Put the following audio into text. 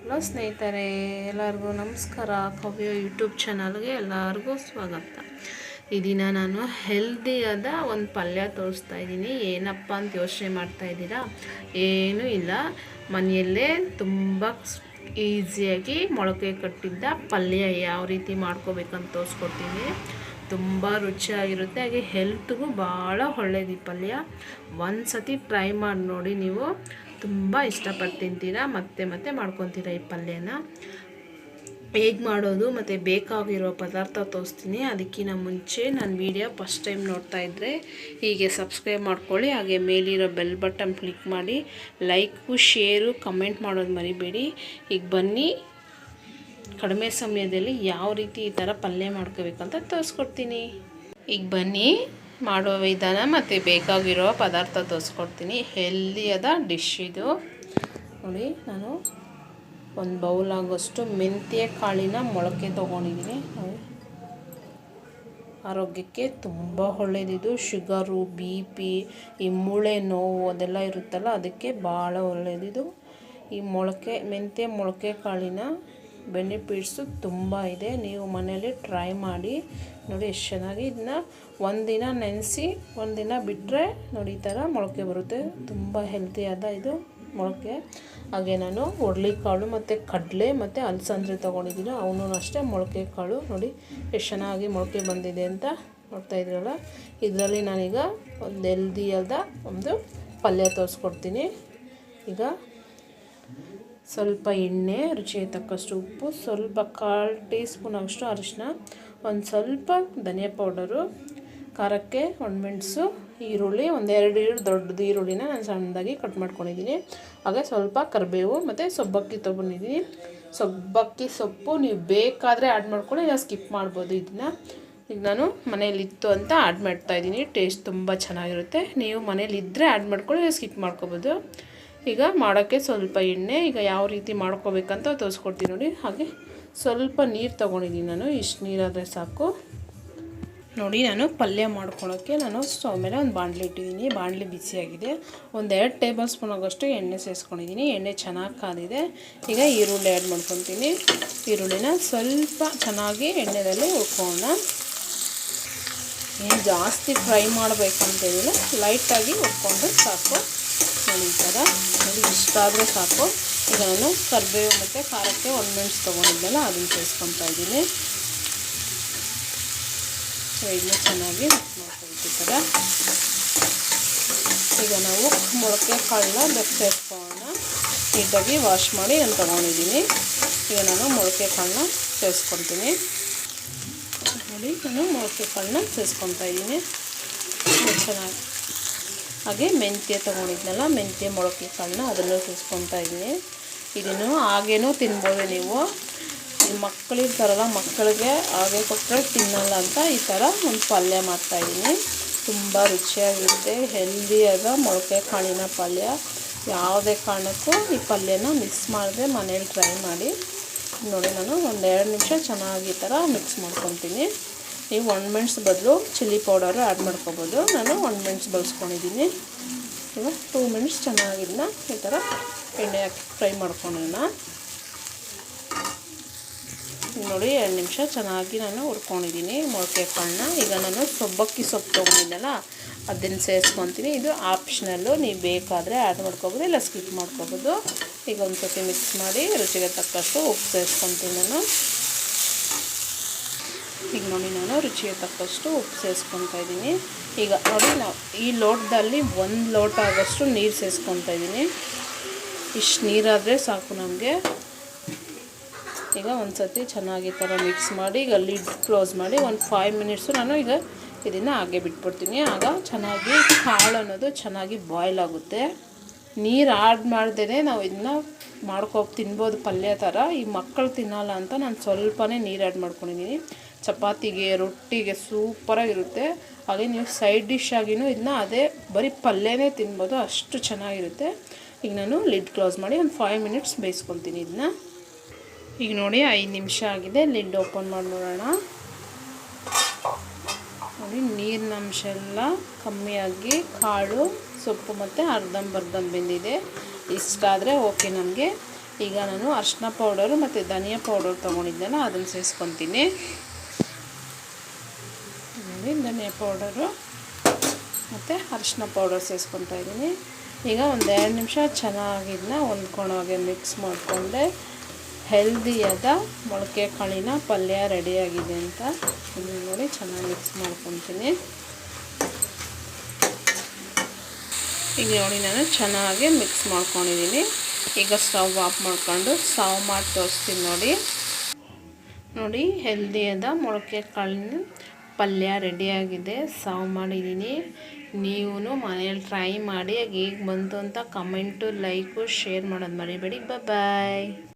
Hello ಸ್ನೇಹಿತರೆ, ಎಲ್ಲರಿಗೂ ನಮಸ್ಕಾರ. ಕವ್ಯ ಯೂಟ್ಯೂಬ್ ಚಾನಲ್ಗೆ ಎಲ್ಲರಿಗೂ ಸ್ವಾಗತ. ಈ ದಿನ ನಾನು ಹೆಲ್ದಿಯಾದ ಒಂದು ಪಲ್ಯ ತೋರಿಸ್ತಾ ಇದ್ದೀನಿ. ಏನಪ್ಪ ಅಂತ ಯೋಚನೆ ಮಾಡ್ತಾ ಇದ್ದೀರಾ? ಏನೂ ಇಲ್ಲ, ಮನೆಯಲ್ಲೇ ತುಂಬ ಈಸಿಯಾಗಿ ಮೊಳಕೆ ಕಟ್ಟಿದ್ದ ಪಲ್ಯ ಯಾವ ರೀತಿ ಮಾಡ್ಕೋಬೇಕಂತ ತೋರಿಸ್ಕೊಡ್ತೀನಿ. ತುಂಬ ರುಚಿಯಾಗಿರುತ್ತೆ, ಹಾಗೆ ಹೆಲ್ತ್ಗೂ ಭಾಳ ಒಳ್ಳೇದು ಈ ಪಲ್ಯ. ಒಂದು ಸತಿ ಟ್ರೈ ಮಾಡಿ ನೋಡಿ, ನೀವು ತುಂಬ ಇಷ್ಟಪಟ್ಟು ತಿಂತೀರಾ, ಮತ್ತೆ ಮತ್ತೆ ಮಾಡ್ಕೊತೀರಾ ಈ ಪಲ್ಯನ. ಹೇಗೆ ಮಾಡೋದು ಮತ್ತು ಬೇಕಾಗಿರೋ ಪದಾರ್ಥ ತೋರಿಸ್ತೀನಿ. ಅದಕ್ಕಿಂತ ಮುಂಚೆ ನನ್ನ ವಿಡಿಯೋ ಫಸ್ಟ್ ಟೈಮ್ ನೋಡ್ತಾ ಇದ್ದರೆ ಹೀಗೆ ಸಬ್ಸ್ಕ್ರೈಬ್ ಮಾಡ್ಕೊಳ್ಳಿ, ಹಾಗೆ ಮೇಲಿರೋ ಬೆಲ್ ಬಟನ್ ಕ್ಲಿಕ್ ಮಾಡಿ, ಲೈಕು ಶೇರು ಕಮೆಂಟ್ ಮಾಡೋದು ಮರಿಬೇಡಿ. ಈಗ ಬನ್ನಿ, ಕಡಿಮೆ ಸಮಯದಲ್ಲಿ ಯಾವ ರೀತಿ ಈ ಥರ ಪಲ್ಯ ಮಾಡ್ಕೋಬೇಕಂತ ತೋರಿಸ್ಕೊಡ್ತೀನಿ. ಈಗ ಬನ್ನಿ, ಮಾಡುವ ವಿಧಾನ ಮತ್ತು ಬೇಕಾಗಿರೋ ಪದಾರ್ಥ ತೋರಿಸ್ಕೊಡ್ತೀನಿ. ಹೆಲ್ದಿಯಾದ ಡಿಶ್ ಇದು ನೋಡಿ. ನಾನು ಒಂದು ಬೌಲ್ ಆಗೋಷ್ಟು ಮೆಂತ್ಯ ಕಾಳಿನ ಮೊಳಕೆ ತೊಗೊಂಡಿದ್ದೀನಿ. ನೋಡಿ, ಆರೋಗ್ಯಕ್ಕೆ ತುಂಬ ಒಳ್ಳೆಯದಿದು. ಶುಗರು, BP, ಈ ಮೂಳೆ ನೋವು ಅದೆಲ್ಲ ಇರುತ್ತಲ್ಲ, ಅದಕ್ಕೆ ಭಾಳ ಒಳ್ಳೆಯದಿದು. ಈ ಮೆಂತ್ಯ ಮೊಳಕೆ ಕಾಳಿನ ಬೆನಿಫಿಟ್ಸು ತುಂಬ ಇದೆ. ನೀವು ಮನೆಯಲ್ಲಿ ಟ್ರೈ ಮಾಡಿ ನೋಡಿ ಎಷ್ಟು ಚೆನ್ನಾಗಿ. ಇದನ್ನ ಒಂದಿನ ನೆನೆಸಿ ಒಂದಿನ ಬಿಟ್ಟರೆ ನೋಡಿ ಈ ಥರ ಮೊಳಕೆ ಬರುತ್ತೆ. ತುಂಬ ಹೆಲ್ತಿಯಾದ ಇದು ಮೊಳಕೆ. ಹಾಗೆ ನಾನು ಹುರುಳಿಕಾಳು ಮತ್ತು ಕಡಲೆ ಮತ್ತು ಅಲಸಂದ್ರೆ ತೊಗೊಂಡಿದ್ದೀನಿ, ಅವನು ಅಷ್ಟೇ ಮೊಳಕೆ ಕಾಳು. ನೋಡಿ ಎಷ್ಟು ಚೆನ್ನಾಗಿ ಮೊಳಕೆ ಬಂದಿದೆ ಅಂತ ನೋಡ್ತಾ ಇದ್ರಲ್ಲ. ಇದರಲ್ಲಿ ನಾನೀಗ ಒಂದು ಹೆಲ್ದಿಯಾದ ಒಂದು ಪಲ್ಯ ತೋರಿಸ್ಕೊಡ್ತೀನಿ. ಈಗ ಸ್ವಲ್ಪ ಎಣ್ಣೆ, ರುಚಿಗೆ ತಕ್ಕಷ್ಟು ಉಪ್ಪು, ಸ್ವಲ್ಪ 1/4 ಟೀ ಸ್ಪೂನ್ ಅಷ್ಟು ಅರಿಶಿನ, ಒಂದು ಸ್ವಲ್ಪ ಧನಿಯಾ ಪೌಡರು, ಖಾರಕ್ಕೆ ಒಣಮೆಣಸು, ಈರುಳ್ಳಿ, ಒಂದೆರಡು ದೊಡ್ಡದು ಈರುಳ್ಳಿನ ನಾನು ಸಣ್ಣದಾಗಿ ಕಟ್ ಮಾಡ್ಕೊಂಡಿದ್ದೀನಿ. ಹಾಗೆ ಸ್ವಲ್ಪ ಕರಿಬೇವು ಮತ್ತು ಸಬ್ಬಕ್ಕಿ ತೊಗೊಂಡಿದ್ದೀನಿ. ಸಬ್ಬಕ್ಕಿ ಸೊಪ್ಪು ನೀವು ಬೇಕಾದರೆ ಆ್ಯಡ್ ಮಾಡ್ಕೊಳ್ಳಿ, ಇಲ್ಲ ಸ್ಕಿಪ್ ಮಾಡ್ಬೋದು. ಇದನ್ನು ಈಗ ನಾನು ಮನೇಲಿತ್ತು ಅಂತ ಆ್ಯಡ್ ಮಾಡ್ತಾಯಿದ್ದೀನಿ. ಟೇಸ್ಟ್ ತುಂಬ ಚೆನ್ನಾಗಿರುತ್ತೆ. ನೀವು ಮನೇಲಿದ್ದರೆ ಆ್ಯಡ್ ಮಾಡ್ಕೊಳ್ಳಿ, ಇಲ್ಲ ಸ್ಕಿಪ್ ಮಾಡ್ಕೊಬೋದು. ಈಗ ಮಾಡೋಕ್ಕೆ ಸ್ವಲ್ಪ ಎಣ್ಣೆ. ಈಗ ಯಾವ ರೀತಿ ಮಾಡ್ಕೋಬೇಕಂತ ತೋರಿಸ್ಕೊಡ್ತೀನಿ ನೋಡಿ. ಹಾಗೆ ಸ್ವಲ್ಪ ನೀರು ತೊಗೊಂಡಿದ್ದೀನಿ ನಾನು, ಇಷ್ಟು ನೀರಾದರೆ ಸಾಕು. ನೋಡಿ, ನಾನು ಪಲ್ಯ ಮಾಡ್ಕೊಳ್ಳೋಕ್ಕೆ ನಾನು ಸ್ಟವ್ ಮೇಲೆ ಒಂದು ಬಾಣಲಿ ಇಟ್ಟಿದ್ದೀನಿ. ಬಾಣಲಿ ಬಿಸಿಯಾಗಿದೆ. 1-2 ಟೇಬಲ್ ಸ್ಪೂನ್ ಆಗೋಷ್ಟು ಎಣ್ಣೆ ಸೇರಿಸ್ಕೊಂಡಿದ್ದೀನಿ. ಎಣ್ಣೆ ಚೆನ್ನಾಗಿ ಕಾದಿದೆ. ಈಗ ಈರುಳ್ಳಿ ಆ್ಯಡ್ ಮಾಡ್ಕೊತೀನಿ. ಈರುಳ್ಳಿನ ಸ್ವಲ್ಪ ಚೆನ್ನಾಗಿ ಎಣ್ಣೆಯಲ್ಲಿ ಹುರ್ಕೊಳ್ಳೋಣ. ಏನು ಜಾಸ್ತಿ ಫ್ರೈ ಮಾಡಬೇಕಂತೇನಿಲ್ಲ, ಲೈಟಾಗಿ ಹುರ್ಕೊಂಡ್ರೆ ಸಾಕು. ನೋಡಿ ಈ ಥರ ನೋಡಿ, ಇಷ್ಟಾದರೆ ಸಾಕು. ಈಗ ನಾನು ಕರಿಬೇವು ಮತ್ತು ಖಾರಕ್ಕೆ ಒಣಮೆಣಸು ತೊಗೊಂಡಿದ್ದೆಲ್ಲ ಅದನ್ನು ಸೇರಿಸ್ಕೊತಾ ಇದ್ದೀನಿ. ಸೊ ಇದನ್ನ ಚೆನ್ನಾಗಿ ಮಿಕ್ಸ್ ಮಾಡ್ಕೊಳ್ತೀವಿ ಈ ಥರ. ಈಗ ನಾವು ಮೊಳಕೆ ಕಾಳನ್ನ ಸೇರಿಸ್ಕೊಳ್ಳೋಣ. ನೀಟಾಗಿ ವಾಶ್ ಮಾಡಿ ನಾನು ತೊಗೊಂಡಿದ್ದೀನಿ. ಈಗ ನಾನು ಮೊಳಕೆ ಕಾಳನ್ನ ಸೇರಿಸ್ಕೊತೀನಿ. ನೋಡಿ, ನಾನು ಮೊಳಕೆ ಕಾಳನ್ನ ಸೇರಿಸ್ಕೊತಾ ಇದ್ದೀನಿ ಚೆನ್ನಾಗಿ. ಹಾಗೆ ಮೆಂತ್ಯ ತೊಗೊಂಡಿದ್ನಲ್ಲ, ಮೆಂತ್ಯ ಮೊಳಕೆ ಕಾಳನ್ನ ಅದನ್ನು ಸೇರಿಸ್ಕೊತಾ ಇದ್ದೀನಿ. ಇದನ್ನು ಹಾಗೇನೂ ತಿನ್ಬೋದು ನೀವು. ಈ ಮಕ್ಕಳಿರ್ತಾರಲ್ಲ, ಮಕ್ಕಳಿಗೆ ಹಾಗೆ ಕೊಟ್ಟರೆ ತಿನ್ನಲ್ಲ ಅಂತ ಈ ಥರ ಒಂದು ಪಲ್ಯ ಮಾಡ್ತಾಯಿದ್ದೀನಿ. ತುಂಬ ರುಚಿಯಾಗಿರುತ್ತೆ. ಹೆಲ್ದಿಯಾದ ಮೊಳಕೆ ಕಾಳಿನ ಪಲ್ಯ. ಯಾವುದೇ ಕಾರಣಕ್ಕೂ ಈ ಪಲ್ಯನ ಮಿಕ್ಸ್ ಮಾಡಿದ್ರೆ ಮನೇಲಿ ಟ್ರೈ ಮಾಡಿ ನೋಡಿ. ನಾನು 1-2 ನಿಮಿಷ ಚೆನ್ನಾಗಿ ಈ ಥರ ಮಿಕ್ಸ್ ಮಾಡ್ಕೊತೀನಿ. ನೀವು ಒಣಮೆಣ್ಸು ಬದಲು ಚಿಲ್ಲಿ ಪೌಡರು ಆ್ಯಡ್ ಮಾಡ್ಕೊಬೋದು. ನಾನು ಒಣಮೆಣ್ಸು ಬಳಸ್ಕೊಂಡಿದ್ದೀನಿ. ಈಗ 2 ಮಿನಿಟ್ಸ್ ಚೆನ್ನಾಗಿದ್ದನ್ನ ಈ ಥರ ಎಣ್ಣೆ ಹಾಕಿ ಫ್ರೈ ಮಾಡ್ಕೊಳ್ಳೋಣ. ನೋಡಿ, 2 ನಿಮಿಷ ಚೆನ್ನಾಗಿ ನಾನು ಹುರ್ಕೊಂಡಿದ್ದೀನಿ ಮೊಳಕೆ ಕಾಳನ್ನ. ಈಗ ನಾನು ಸಬ್ಬಕ್ಕಿ ಸೊಪ್ಪು ತೊಗೊಂಡಿದ್ದೆನಲ್ಲ, ಅದನ್ನು ಸೇರಿಸ್ಕೊತೀನಿ. ಇದು ಆಪ್ಷನಲ್ಲು, ನೀವು ಬೇಕಾದರೆ ಆ್ಯಡ್ ಮಾಡ್ಕೊಬೋದು, ಇಲ್ಲ ಸ್ಕಿಪ್ ಮಾಡ್ಕೊಬೋದು. ಈಗ ಒಂದು ಸತಿ ಮಿಕ್ಸ್ ಮಾಡಿ ರುಚಿಗೆ ತಕ್ಕಷ್ಟು ಉಪ್ಪು ಸೇರಿಸ್ಕೊತೀನಿ ನಾನು. ಈಗ ನೋಡಿ, ನಾನು ರುಚಿಗೆ ತಕ್ಕಷ್ಟು ಉಪ್ಪು ಸೇರಿಸ್ಕೊತಾ ಇದ್ದೀನಿ. ಈಗ ನೋಡಿ, ನಾವು ಈ ಲೋಟದಲ್ಲಿ 1 ಲೋಟ ಆಗೋಷ್ಟು ನೀರು ಸೇರಿಸ್ಕೊತಾ ಇದ್ದೀನಿ. ಇಷ್ಟು ನೀರಾದರೆ ಸಾಕು ನಮಗೆ. ಈಗ ಒಂದು ಸತಿ ಚೆನ್ನಾಗಿ ಥರ ಮಿಕ್ಸ್ ಮಾಡಿ, ಈಗ ಲಿಡ್ ಕ್ಲೋಸ್ ಮಾಡಿ ಒಂದು 5 ಮಿನಿಟ್ಸು ನಾನು ಈಗ ಇದನ್ನು ಹಾಗೆ ಬಿಟ್ಬಿಡ್ತೀನಿ. ಆಗ ಚೆನ್ನಾಗಿ ಕಾಳು ಅನ್ನೋದು ಚೆನ್ನಾಗಿ ಬಾಯ್ಲ್ ಆಗುತ್ತೆ. ನೀರು ಆ್ಯಡ್ ಮಾಡ್ದೇ ನಾವು ಇದನ್ನ ತಿನ್ಬೋದು ಪಲ್ಯ ಥರ. ಈ ಮಕ್ಕಳು ತಿನ್ನಲ್ಲ ಅಂತ ನಾನು ಸ್ವಲ್ಪನೇ ನೀರು ಆ್ಯಡ್ ಮಾಡ್ಕೊಂಡಿದ್ದೀನಿ. ಚಪಾತಿಗೆ, ರೊಟ್ಟಿಗೆ ಸೂಪರಾಗಿರುತ್ತೆ. ಹಾಗೆ ನೀವು ಸೈಡ್ ಡಿಶ್ ಆಗಿನೂ ಇದನ್ನ ಅದೇ ಬರೀ ಪಲ್ಯನೇ ತಿನ್ಬೋದು, ಅಷ್ಟು ಚೆನ್ನಾಗಿರುತ್ತೆ. ಈಗ ನಾನು ಲಿಡ್ ಕ್ಲೋಸ್ ಮಾಡಿ ಒಂದು 5 ಮಿನಿಟ್ಸ್ ಬೇಯಿಸ್ಕೊತೀನಿ ಇದನ್ನ. ಈಗ ನೋಡಿ, 5 ನಿಮಿಷ ಆಗಿದೆ. ಲಿಡ್ ಓಪನ್ ಮಾಡಿ ನೋಡೋಣ. ನೋಡಿ, ನೀರಿನ ಅಂಶ ಎಲ್ಲ ಕಮ್ಮಿಯಾಗಿ ಕಾಳು ಸೊಪ್ಪು ಮತ್ತು ಅರ್ಧಂಬರ್ಧ ಬೆಂದಿದೆ. ಇಷ್ಟಾದರೆ ಓಕೆ ನನಗೆ. ಈಗ ನಾನು ಅರಿಶಿನ ಪೌಡರು ಮತ್ತು ಧನಿಯಾ ಪೌಡರ್ ತೊಗೊಂಡಿದ್ದೆನೋ ಅದನ್ನು ಸೇರಿಸ್ಕೊತೀನಿ. ನೋಡಿ, ಧನಿಯಾ ಪೌಡರು ಮತ್ತು ಅರಿಶಿನ ಪೌಡರ್ ಸೇರಿಸ್ಕೊತಾ ಇದ್ದೀನಿ. ಈಗ ಒಂದು 2 ನಿಮಿಷ ಚೆನ್ನಾಗಿ ಇದನ್ನ ಹೊಂದ್ಕೊಳ್ಳೋಗೆ ಮಿಕ್ಸ್ ಮಾಡಿಕೊಂಡೆ ಹೆಲ್ದಿಯಾದ ಮೊಳಕೆ ಕಾಳಿನ ಪಲ್ಯ ರೆಡಿಯಾಗಿದೆ ಅಂತ. ಇದನ್ನು ನೋಡಿ ಚೆನ್ನಾಗಿ ಮಿಕ್ಸ್ ಮಾಡ್ಕೊತೀನಿ. ಈಗ ನೋಡಿ ನಾನು ಚೆನ್ನಾಗಿ ಮಿಕ್ಸ್ ಮಾಡ್ಕೊಂಡಿದ್ದೀನಿ. ಈಗ ಸ್ಟವ್ ಆಫ್ ಮಾಡ್ಕೊಂಡು ಸರ್ವ್ ಮಾಡಿ ತೋರಿಸ್ತೀನಿ ನೋಡಿ ಹೆಲ್ದಿಯಾದ ಮೊಳಕೆ ಕಾಳಿನ ಪಲ್ಯ ರೆಡಿಯಾಗಿದೆ. ಸರ್ವ್ ಮಾಡಿದ್ದೀನಿ. ನೀವು ಮನೇಲಿ ಟ್ರೈ ಮಾಡಿ ಹೇಗೆ ಬಂತು ಅಂತ ಕಮೆಂಟು, ಲೈಕು, ಶೇರ್ ಮಾಡೋದು ಮರಿಬೇಡಿ. ಬಾಯ್.